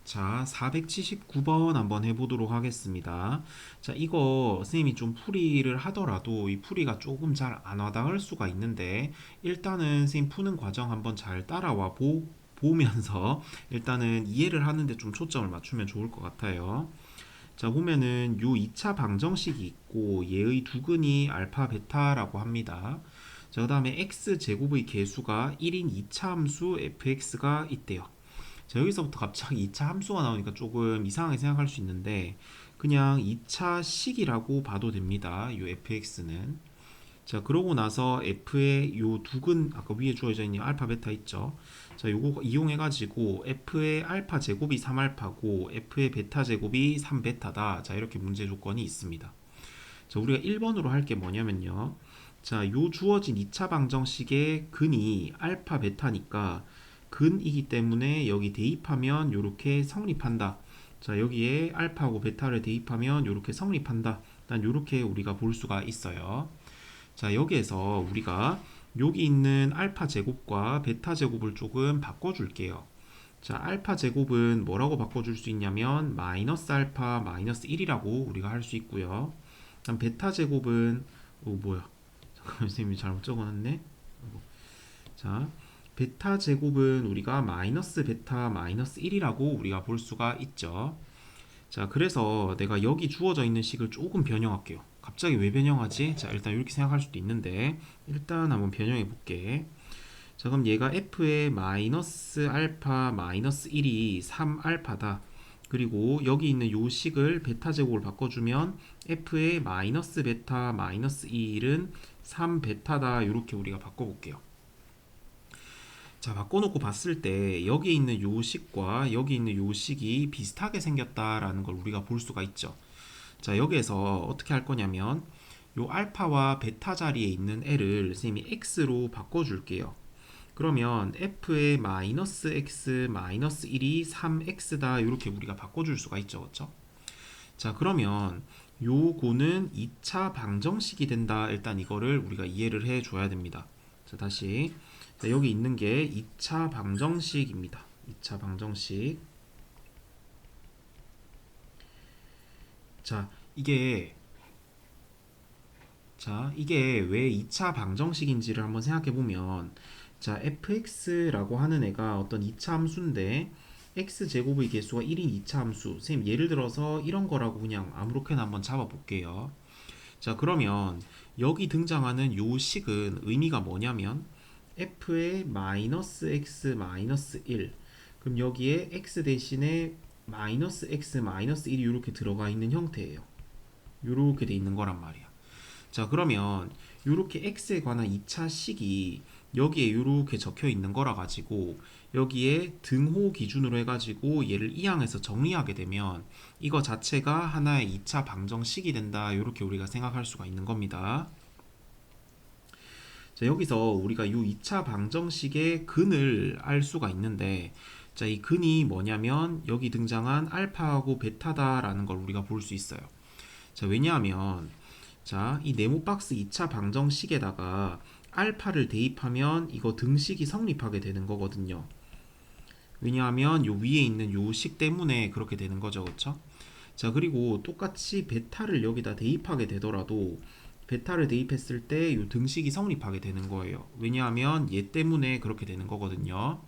자, 479번 한번 해보도록 하겠습니다. 자, 이거 선생님이 좀 풀이를 하더라도 이 풀이가 조금 잘 안 와닿을 수가 있는데 일단은 선생님 푸는 과정 한번 잘 따라와 보면서 일단은 이해를 하는데 좀 초점을 맞추면 좋을 것 같아요. 자, 보면은 요 2차 방정식이 있고 얘의 두근이 알파 베타라고 합니다. 자, 그 다음에 x제곱의 계수가 1인 2차 함수 fx가 있대요. 자, 여기서부터 갑자기 2차 함수가 나오니까 조금 이상하게 생각할 수 있는데 그냥 2차 식이라고 봐도 됩니다. 이 fx는. 자, 그러고 나서 f의 요 두근 아까 위에 주어져 있는 알파 베타 있죠. 자, 요거 이용해 가지고 f의 알파 제곱이 3알파고 f의 베타 제곱이 3베타다. 자, 이렇게 문제 조건이 있습니다. 자, 우리가 1번으로 할 게 뭐냐면요. 자, 요 주어진 2차 방정식의 근이 알파 베타니까 근이기 때문에 여기 대입하면 이렇게 성립한다. 자, 여기에 알파하고 베타를 대입하면 이렇게 성립한다. 일단 이렇게 우리가 볼 수가 있어요. 자, 여기에서 우리가 여기 있는 알파 제곱과 베타 제곱을 조금 바꿔줄게요. 자, 알파 제곱은 뭐라고 바꿔줄 수 있냐면 마이너스 알파 마이너스 1이라고 우리가 할 수 있고요. 그다음 베타 제곱은 뭐야? 잠깐만 선생님이 잘못 적어놨네. 자, 베타 제곱은 우리가 마이너스 베타 마이너스 1이라고 우리가 볼 수가 있죠. 자, 그래서 내가 여기 주어져 있는 식을 조금 변형할게요. 갑자기 왜 변형하지? 자, 일단 이렇게 생각할 수도 있는데 일단 한번 변형해 볼게. 자, 그럼 얘가 f의 마이너스 알파 마이너스 1이 3알파다. 그리고 여기 있는 요 식을 베타 제곱을 바꿔주면 f의 마이너스 베타 마이너스 1은 3베타다. 이렇게 우리가 바꿔볼게요. 자, 바꿔놓고 봤을 때 여기 있는 요 식과 여기 있는 요 식이 비슷하게 생겼다라는 걸 우리가 볼 수가 있죠. 자, 여기에서 어떻게 할 거냐면 요 알파와 베타 자리에 있는 l을 선생님이 x로 바꿔줄게요. 그러면 f의 마이너스 x 마이너스 1이 3x다. 이렇게 우리가 바꿔줄 수가 있죠. 그렇죠? 자, 그러면 요거는 2차 방정식이 된다. 일단 이거를 우리가 이해를 해 줘야 됩니다. 자, 다시. 자, 여기 있는 게 2차 방정식입니다. 2차 방정식. 자, 이게 왜 2차 방정식인지를 한번 생각해 보면 자, fx라고 하는 애가 어떤 2차 함수인데 x제곱의 개수가 1인 2차 함수. 선생님 예를 들어서 이런 거라고 그냥 아무렇게나 한번 잡아 볼게요. 자, 그러면 여기 등장하는 요 식은 의미가 뭐냐면 f의 마이너스 x 마이너스 1. 그럼 여기에 x 대신에 마이너스 x 마이너스 1이 이렇게 들어가 있는 형태예요. 이렇게 돼 있는 거란 말이야. 자, 그러면 이렇게 x에 관한 2차 식이 여기에 이렇게 적혀 있는 거라 가지고 여기에 등호 기준으로 해가지고 얘를 이항해서 정리하게 되면 이거 자체가 하나의 2차 방정식이 된다. 이렇게 우리가 생각할 수가 있는 겁니다. 자, 여기서 우리가 이 2차 방정식의 근을 알 수가 있는데 자, 이 근이 뭐냐면 여기 등장한 알파하고 베타다라는 걸 우리가 볼 수 있어요. 자, 왜냐하면 자, 이 네모박스 2차 방정식에다가 알파를 대입하면 이거 등식이 성립하게 되는 거거든요. 왜냐하면 요 위에 있는 요 식 때문에 그렇게 되는 거죠. 그렇죠? 자, 그리고 똑같이 베타를 여기다 대입하게 되더라도 베타를 대입했을 때 요 등식이 성립하게 되는 거예요. 왜냐하면 얘 때문에 그렇게 되는 거거든요.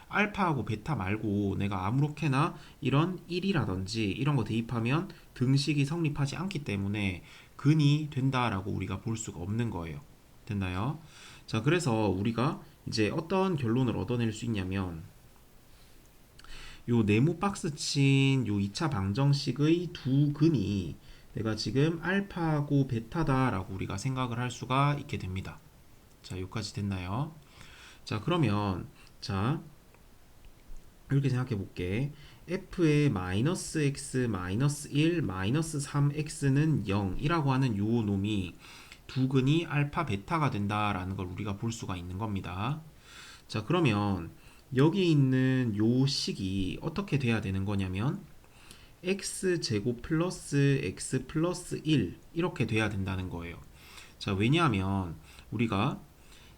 알파하고 베타 말고 내가 아무렇게나 이런 1이라든지 이런 거 대입하면 등식이 성립하지 않기 때문에 근이 된다라고 우리가 볼 수가 없는 거예요. 됐나요? 자, 그래서 우리가 이제 어떤 결론을 얻어낼 수 있냐면 요 네모 박스 친 요 2차 방정식의 두 근이 내가 지금 알파하고 베타다라고 우리가 생각을 할 수가 있게 됩니다. 자, 여기까지 됐나요? 자, 그러면 자, 이렇게 생각해 볼게. f의 마이너스 x 마이너스 1 마이너스 3x는 0이라고 하는 요 놈이 두근이 알파 베타가 된다라는 걸 우리가 볼 수가 있는 겁니다. 자, 그러면 여기 있는 요 식이 어떻게 돼야 되는 거냐면 x 제곱 플러스 x 플러스 1 이렇게 돼야 된다는 거예요. 자, 왜냐하면 우리가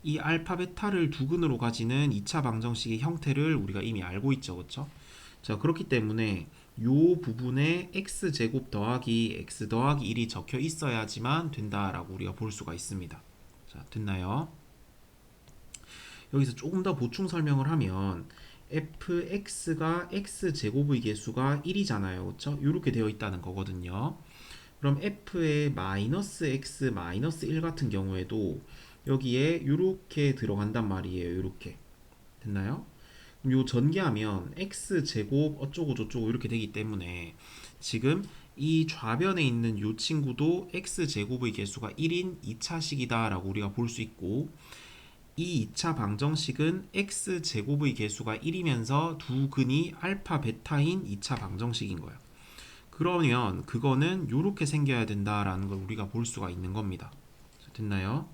이 알파 베타를 두근으로 가지는 2차 방정식의 형태를 우리가 이미 알고 있죠. 그렇죠? 자, 그렇기 때문에 요 부분에 x제곱 더하기 x 더하기 1이 적혀 있어야지만 된다라고 우리가 볼 수가 있습니다. 자, 됐나요? 여기서 조금 더 보충 설명을 하면 fx가 x제곱의 개수가 1이잖아요. 그렇죠? 이렇게 되어 있다는 거거든요. 그럼 f의 마이너스 x 마이너스 1 같은 경우에도 여기에 이렇게 들어간단 말이에요. 이렇게. 됐나요? 요 전개하면 x 제곱 어쩌고 저쩌고 이렇게 되기 때문에 지금 이 좌변에 있는 요 친구도 x 제곱의 개수가 1인 2차식이다 라고 우리가 볼 수 있고, 이 2차 방정식은 x 제곱의 개수가 1이면서 두 근이 알파 베타인 2차 방정식인 거예요. 그러면 그거는 이렇게 생겨야 된다라는 걸 우리가 볼 수가 있는 겁니다. 됐나요?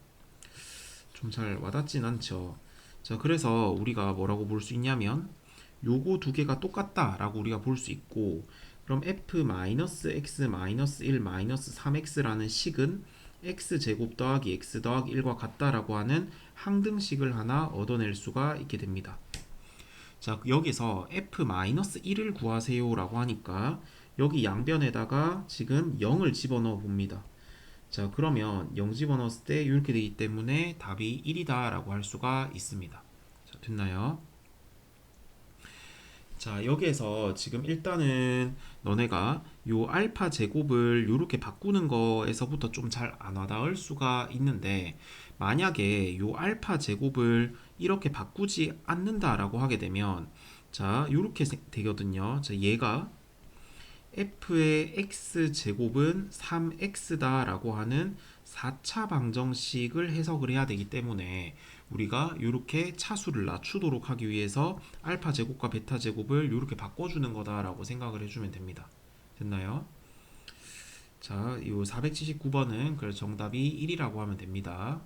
좀 잘 와닿진 않죠. 자, 그래서 우리가 뭐라고 볼 수 있냐면 요거 두 개가 똑같다라고 우리가 볼 수 있고, 그럼 f-x-1-3x라는 식은 x제곱 더하기 x 더하기 1과 같다라고 하는 항등식을 하나 얻어낼 수가 있게 됩니다. 자, 여기서 f-1을 구하세요 라고 하니까 여기 양변에다가 지금 0을 집어넣어 봅니다. 자, 그러면 0 집어넣었을 때 이렇게 되기 때문에 답이 1이다 라고 할 수가 있습니다. 자, 됐나요? 자, 여기에서 지금 일단은 너네가 요 알파 제곱을 요렇게 바꾸는 거에서부터 좀 잘 안 와닿을 수가 있는데, 만약에 요 알파 제곱을 이렇게 바꾸지 않는다라고 하게 되면 자, 요렇게 되거든요. 자, 얘가 f의 x제곱은 3x다 라고 하는 4차 방정식을 해석을 해야 되기 때문에 우리가 이렇게 차수를 낮추도록 하기 위해서 알파 제곱과 베타 제곱을 이렇게 바꿔주는 거다라고 생각을 해주면 됩니다. 됐나요? 자, 이 479번은 그래서 정답이 1이라고 하면 됩니다.